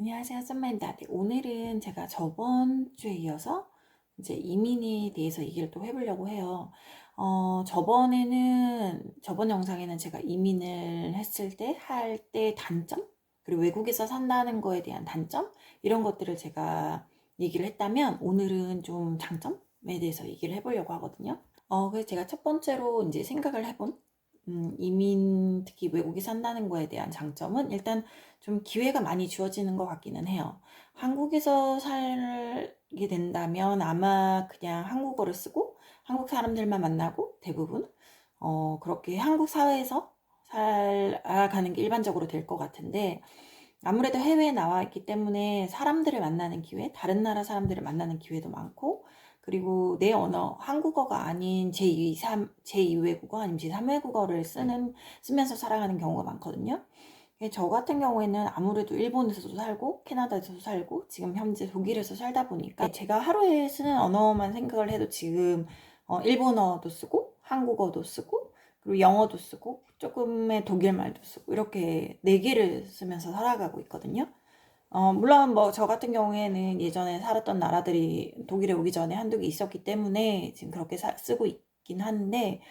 안녕하세요, 썸마인드아들. 오늘은 제가 저번 주에 이어서 이제 이민에 대해서 얘기를 또 해보려고 해요. 저번 영상에는 제가 이민을 했을 때, 할 때 단점? 그리고 외국에서 산다는 거에 대한 단점? 이런 것들을 제가 얘기를 했다면, 오늘은 좀 장점에 대해서 얘기를 해보려고 하거든요. 그래서 제가 첫 번째로 이제 생각을 해본 이민, 특히 외국에 산다는 거에 대한 장점은 일단 좀 기회가 많이 주어지는 것 같기는 해요. 한국에서 살게 된다면 아마 그냥 한국어를 쓰고 한국 사람들만 만나고 대부분 그렇게 한국 사회에서 살아가는 게 일반적으로 될 것 같은데, 아무래도 해외에 나와 있기 때문에 사람들을 만나는 기회, 다른 나라 사람들을 만나는 기회도 많고, 그리고 내 언어, 한국어가 아닌 제2외국어 아니면 제3외국어를 쓰면서 살아가는 경우가 많거든요. 저 같은 경우에는 아무래도 일본에서도 살고 캐나다에서도 살고 지금 현재 독일에서 살다 보니까 제가 하루에 쓰는 언어만 생각을 해도 지금 일본어도 쓰고 한국어도 쓰고 그리고 영어도 쓰고 조금의 독일말도 쓰고 이렇게 네 개를 쓰면서 살아가고 있거든요. 물론 뭐 저 같은 경우에는 예전에 살았던 나라들이 독일에 오기 전에 한두 개 있었기 때문에 지금 그렇게 쓰고 있긴 한데,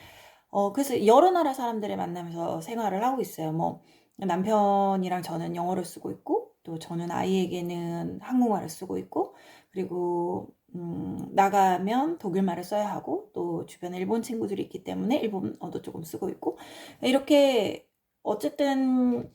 그래서 여러 나라 사람들을 만나면서 생활을 하고 있어요. 뭐 남편이랑 저는 영어를 쓰고 있고, 또 저는 아이에게는 한국말을 쓰고 있고, 그리고 나가면 독일말을 써야 하고, 또 주변에 일본 친구들이 있기 때문에 일본어도 조금 쓰고 있고, 이렇게 어쨌든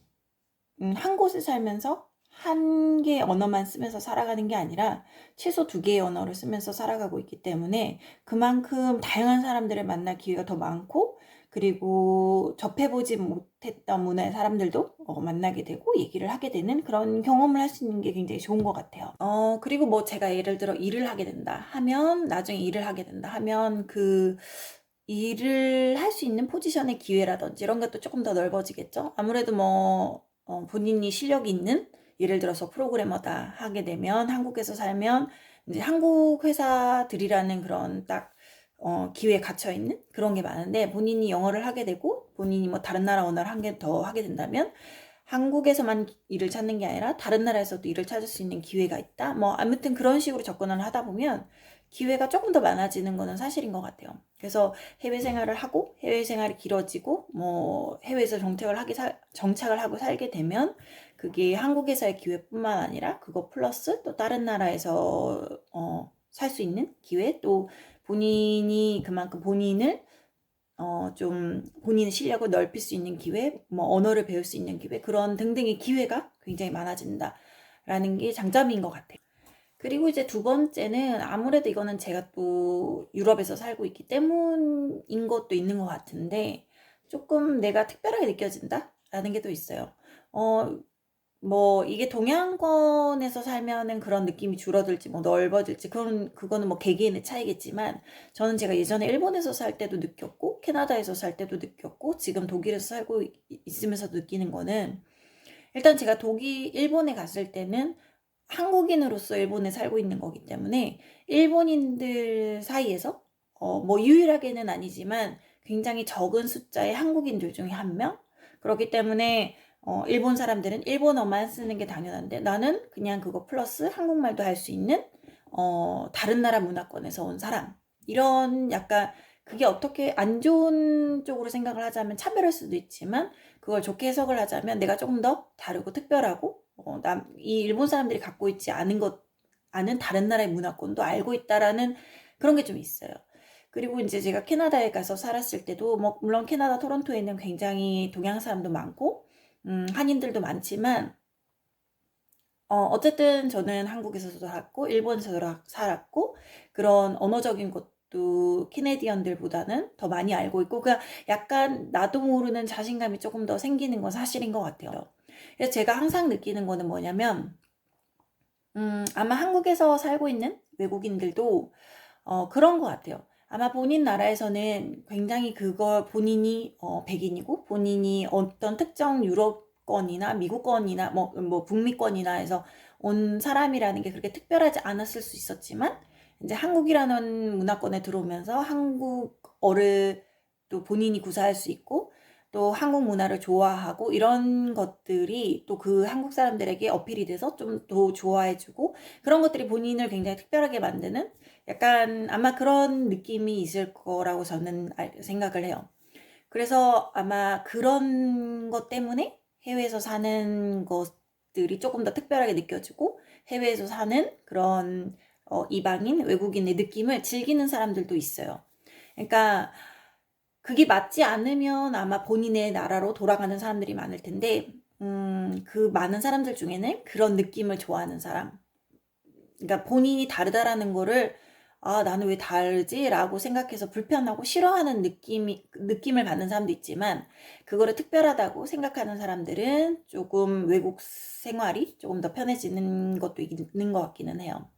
한 곳에 살면서 한 개의 언어만 쓰면서 살아가는 게 아니라 최소 두 개의 언어를 쓰면서 살아가고 있기 때문에 그만큼 다양한 사람들을 만날 기회가 더 많고, 그리고 접해보지 못했던 문화의 사람들도 만나게 되고 얘기를 하게 되는 그런 경험을 할 수 있는 게 굉장히 좋은 것 같아요. 그리고 뭐 제가 예를 들어 일을 하게 된다 하면, 나중에 일을 하게 된다 하면 그 일을 할 수 있는 포지션의 기회라든지 이런 것도 조금 더 넓어지겠죠. 아무래도 뭐 본인이 실력이 있는, 예를 들어서 프로그래머다 하게 되면 한국에서 살면 이제 한국 회사들이라는 그런 딱 기회에 갇혀 있는 그런 게 많은데, 본인이 영어를 하게 되고 본인이 뭐 다른 나라 언어를 한 개 더 하게 된다면 한국에서만 일을 찾는 게 아니라 다른 나라에서도 일을 찾을 수 있는 기회가 있다. 뭐 아무튼 그런 식으로 접근을 하다 보면 기회가 조금 더 많아지는 거는 사실인 것 같아요. 그래서 해외 생활을 하고 해외 생활이 길어지고 뭐 해외에서 정착을 하고 살게 되면 그게 한국에서의 기회뿐만 아니라 그거 플러스 또 다른 나라에서 살 수 있는 기회, 또 본인이 그만큼 좀 본인의 실력을 넓힐 수 있는 기회, 뭐 언어를 배울 수 있는 기회, 그런 등등의 기회가 굉장히 많아진다라는 게 장점인 것 같아요. 그리고 이제 두 번째는 아무래도 이거는 제가 또 유럽에서 살고 있기 때문인 것도 있는 것 같은데, 조금 내가 특별하게 느껴진다라는 게 또 있어요. 뭐 이게 동양권에서 살면은 그런 느낌이 줄어들지 뭐 넓어질지 그거는 뭐 개개인의 차이겠지만, 저는 제가 예전에 일본에서 살 때도 느꼈고 캐나다에서 살 때도 느꼈고 지금 독일에서 살고 있으면서 느끼는 거는, 일단 제가 일본에 갔을 때는 한국인으로서 일본에 살고 있는 거기 때문에 일본인들 사이에서 뭐 유일하게는 아니지만 굉장히 적은 숫자의 한국인들 중에 한 명? 그렇기 때문에 일본 사람들은 일본어만 쓰는 게 당연한데, 나는 그냥 그거 플러스 한국말도 할 수 있는 다른 나라 문화권에서 온 사람. 이런 약간, 그게 어떻게 안 좋은 쪽으로 생각을 하자면 차별할 수도 있지만, 그걸 좋게 해석을 하자면 내가 조금 더 다르고 특별하고 이 일본 사람들이 갖고 있지 않은 다른 나라의 문화권도 알고 있다라는 그런 게 좀 있어요. 그리고 이제 제가 캐나다에 가서 살았을 때도 뭐 물론 캐나다 토론토에는 굉장히 동양 사람도 많고 한인들도 많지만, 어쨌든 저는 한국에서도 살았고 일본에서도 살았고 그런 언어적인 것도 캐네디언들보다는 더 많이 알고 있고, 그냥 약간 나도 모르는 자신감이 조금 더 생기는 건 사실인 것 같아요. 그래서 제가 항상 느끼는 거는 뭐냐면, 아마 한국에서 살고 있는 외국인들도 그런 것 같아요. 아마 본인 나라에서는 굉장히 그걸 본인이 백인이고 본인이 어떤 특정 유럽권이나 미국권이나 뭐 북미권이나 해서 온 사람이라는 게 그렇게 특별하지 않았을 수 있었지만, 이제 한국이라는 문화권에 들어오면서 한국어를 또 본인이 구사할 수 있고, 또 한국 문화를 좋아하고 이런 것들이 또 그 한국 사람들에게 어필이 돼서 좀 더 좋아해주고 그런 것들이 본인을 굉장히 특별하게 만드는 약간 아마 그런 느낌이 있을 거라고 저는 생각을 해요. 그래서 아마 그런 것 때문에 해외에서 사는 것들이 조금 더 특별하게 느껴지고 해외에서 사는 그런 이방인, 외국인의 느낌을 즐기는 사람들도 있어요. 그러니까 그게 맞지 않으면 아마 본인의 나라로 돌아가는 사람들이 많을 텐데, 그 많은 사람들 중에는 그런 느낌을 좋아하는 사람, 그러니까 본인이 다르다라는 거를 아, 나는 왜 다르지? 라고 생각해서 불편하고 싫어하는 느낌을 받는 사람도 있지만, 그거를 특별하다고 생각하는 사람들은 조금 외국 생활이 조금 더 편해지는 것도 있는 것 같기는 해요.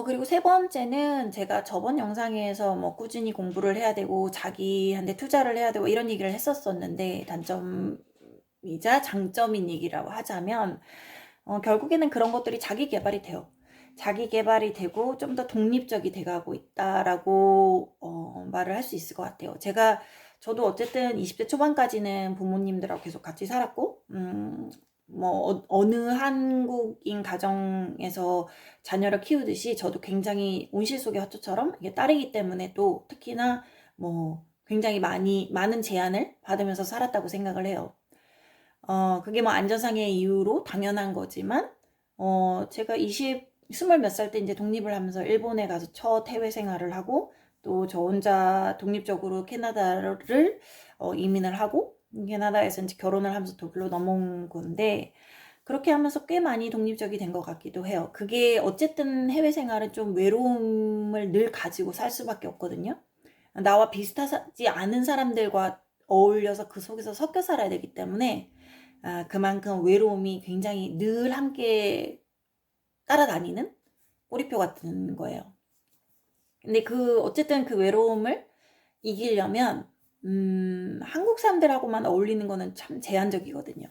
그리고 세 번째는 제가 저번 영상에서 뭐 꾸준히 공부를 해야 되고 자기한테 투자를 해야 되고 이런 얘기를 했었었는데 단점이자 장점인 얘기라고 하자면 결국에는 그런 것들이 자기 개발이 돼요. 자기 개발이 되고 좀 더 독립적이 돼가고 있다라고 말을 할 수 있을 것 같아요. 저도 어쨌든 20대 초반까지는 부모님들하고 계속 같이 살았고 뭐 어느 한국인 가정에서 자녀를 키우듯이 저도 굉장히 온실 속의 화초처럼 이게 딸이기 때문에 또 특히나 뭐 굉장히 많은 제한을 받으면서 살았다고 생각을 해요. 그게 뭐 안전상의 이유로 당연한 거지만, 제가 스물 몇 살 때 이제 독립을 하면서 일본에 가서 첫 해외 생활을 하고, 또 저 혼자 독립적으로 캐나다를 이민을 하고, 캐나다에서 이제 결혼을 하면서 독일로 넘어온 건데, 그렇게 하면서 꽤 많이 독립적이 된 것 같기도 해요. 그게 어쨌든 해외 생활은 좀 외로움을 늘 가지고 살 수밖에 없거든요. 나와 비슷하지 않은 사람들과 어울려서 그 속에서 섞여 살아야 되기 때문에 그만큼 외로움이 굉장히 늘 함께 따라다니는 꼬리표 같은 거예요. 근데 어쨌든 그 외로움을 이기려면, 한국 사람들하고만 어울리는 거는 참 제한적이거든요.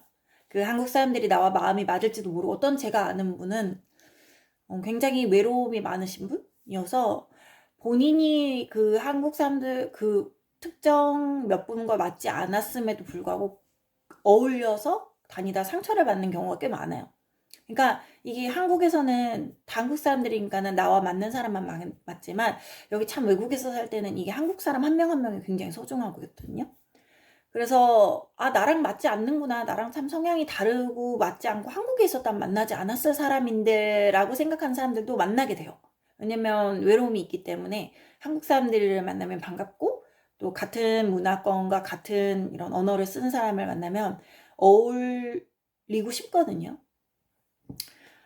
그 한국 사람들이 나와 마음이 맞을지도 모르고 어떤 제가 아는 분은 굉장히 외로움이 많으신 분이어서 본인이 그 한국 사람들 그 특정 몇 분과 맞지 않았음에도 불구하고 어울려서 다니다 상처를 받는 경우가 꽤 많아요. 그러니까 이게 한국에서는 한국 사람들이니까는 나와 맞는 사람만 맞지만 여기 참 외국에서 살 때는 이게 한국 사람 한 명 한 명이 굉장히 소중하거든요. 그래서 나랑 맞지 않는구나. 나랑 참 성향이 다르고 맞지 않고 한국에 있었다면 만나지 않았을 사람인데 라고 생각하는 사람들도 만나게 돼요. 왜냐면 외로움이 있기 때문에 한국 사람들을 만나면 반갑고 또 같은 문화권과 같은 이런 언어를 쓰는 사람을 만나면 어울리고 싶거든요.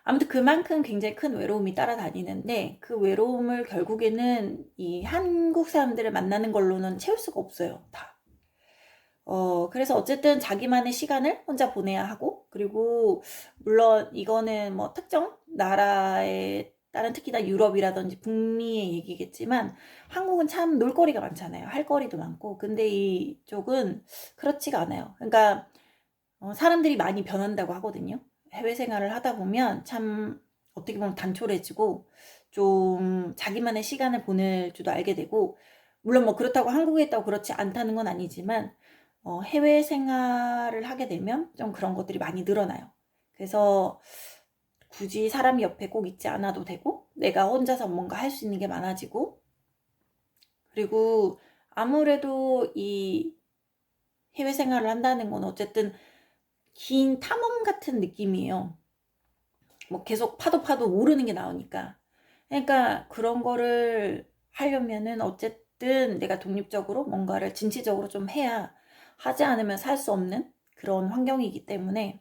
아무튼 그만큼 굉장히 큰 외로움이 따라다니는데 그 외로움을 결국에는 이 한국 사람들을 만나는 걸로는 채울 수가 없어요. 다. 그래서 어쨌든 자기만의 시간을 혼자 보내야 하고, 그리고, 물론 이거는 뭐 특정 나라에 따른 특히나 유럽이라든지 북미의 얘기겠지만, 한국은 참 놀거리가 많잖아요. 할 거리도 많고. 근데 이쪽은 그렇지가 않아요. 그러니까, 사람들이 많이 변한다고 하거든요. 해외 생활을 하다 보면 참 어떻게 보면 단촐해지고, 좀 자기만의 시간을 보낼 줄도 알게 되고, 물론 뭐 그렇다고 한국에 있다고 그렇지 않다는 건 아니지만, 해외 생활을 하게 되면 좀 그런 것들이 많이 늘어나요. 그래서 굳이 사람이 옆에 꼭 있지 않아도 되고, 내가 혼자서 뭔가 할 수 있는 게 많아지고, 그리고 아무래도 이 해외 생활을 한다는 건 어쨌든 긴 탐험 같은 느낌이에요. 뭐 계속 파도 모르는 게 나오니까. 그러니까 그런 거를 하려면은 어쨌든 내가 독립적으로 뭔가를 진취적으로 좀 해야 하지 않으면 살 수 없는 그런 환경이기 때문에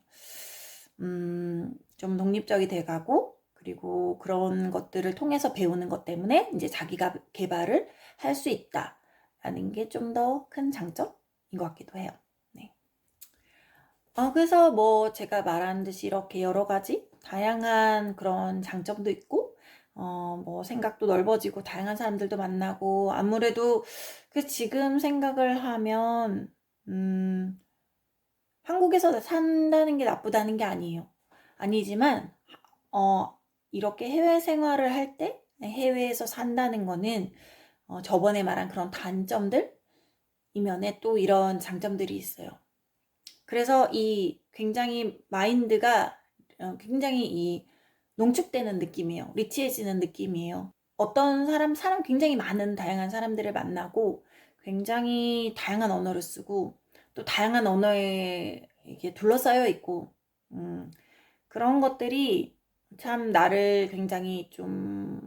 좀 독립적이 돼가고 그리고 그런 것들을 통해서 배우는 것 때문에 이제 자기가 개발을 할 수 있다라는 게 좀 더 큰 장점인 것 같기도 해요. 네. 그래서 뭐 제가 말한 듯이 이렇게 여러 가지 다양한 그런 장점도 있고, 뭐 생각도 넓어지고 다양한 사람들도 만나고, 아무래도 지금 생각을 하면, 한국에서 산다는 게 나쁘다는 게 아니에요. 아니지만, 이렇게 해외 생활을 할 때, 해외에서 산다는 거는, 저번에 말한 그런 단점들, 이면에 또 이런 장점들이 있어요. 그래서 이 굉장히 마인드가 굉장히 이 농축되는 느낌이에요. 리치해지는 느낌이에요. 어떤 사람 굉장히 많은 다양한 사람들을 만나고 굉장히 다양한 언어를 쓰고 또 다양한 언어에 이게 둘러싸여 있고 그런 것들이 참 나를 굉장히 좀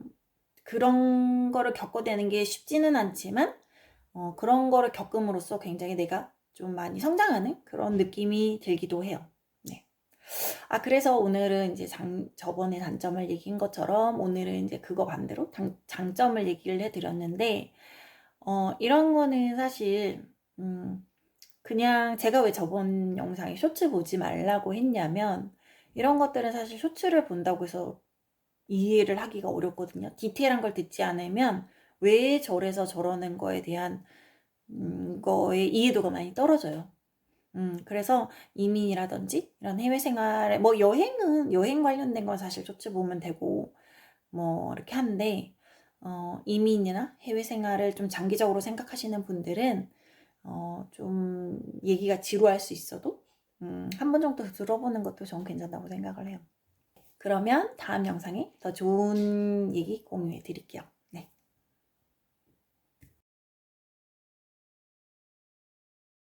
그런 거를 겪어내는 게 쉽지는 않지만 그런 거를 겪음으로써 굉장히 내가 좀 많이 성장하는 그런 느낌이 들기도 해요. 네. 그래서 오늘은 이제 저번에 단점을 얘기한 것처럼 오늘은 이제 그거 반대로 장점을 얘기를 해드렸는데, 이런 거는 사실, 그냥 제가 왜 저번 영상에 쇼츠 보지 말라고 했냐면, 이런 것들은 사실 쇼츠를 본다고 해서 이해를 하기가 어렵거든요. 디테일한 걸 듣지 않으면 왜 저래서 저러는 거에 대한 거의 이해도가 많이 떨어져요. 그래서 이민이라든지 이런 해외 생활에 뭐 여행 관련된 건 사실 쇼츠 보면 되고 뭐 이렇게 하는데 이민이나 해외 생활을 좀 장기적으로 생각하시는 분들은 좀 얘기가 지루할 수 있어도 한 번 정도 들어보는 것도 전 괜찮다고 생각을 해요. 그러면 다음 영상에 더 좋은 얘기 공유해 드릴게요.